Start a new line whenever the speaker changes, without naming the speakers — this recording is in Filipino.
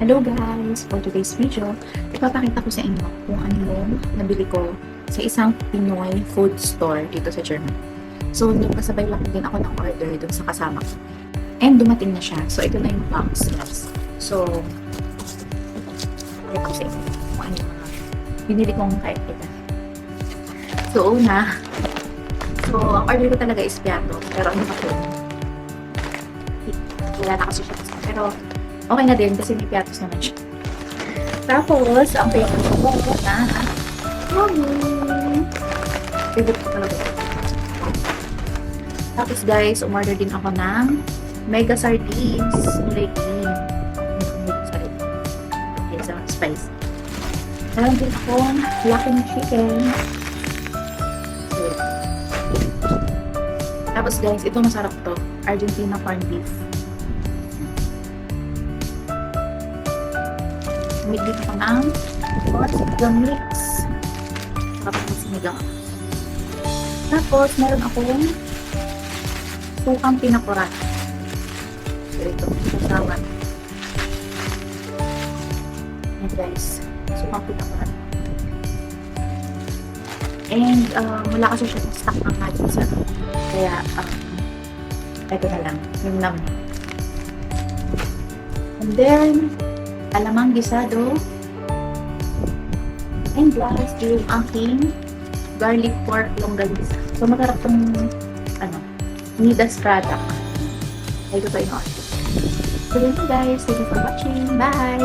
Hello guys! For today's video, ipapakita ko sa inyo kung ano yung nabili ko sa isang Pinoy food store dito sa Germany. So, nagpasabay lang din ako ng order dun sa kasama ko. And dumating na siya. So, ito na yung box. Yes. So, ito sa inyo kung ano yung mga binili kong kaibigan. So, una. So, ang order ko talaga is piato. Pero ano pa ko? Wala na kasi siya. Pero, okay na din kasi may piatos naman siya. Tapos, ang favorite ko na favorite ko talaga. Tapos guys, umorder din ako ng mega sardines. Kulay green. Okay, so spicy. Meron din akong lacking chicken. Tapos guys, ito masarap to. Argentina corned beef. Bumili ko ng sinigang mix. Tapos ng sinigang. Tapos, meron akong sukang pinakurat. So, ito. Kasama. Ayan guys. Sukang pinakurat. And, wala kasi siya stock ng nuggets. Kaya, ito na lang. Yung nam. And then, alamang gisado. And last, yung aking garlic pork longganisa. So, masarap itong, Midas product. Ay, ito yung order. So, yun guys. Thank you for watching. Bye!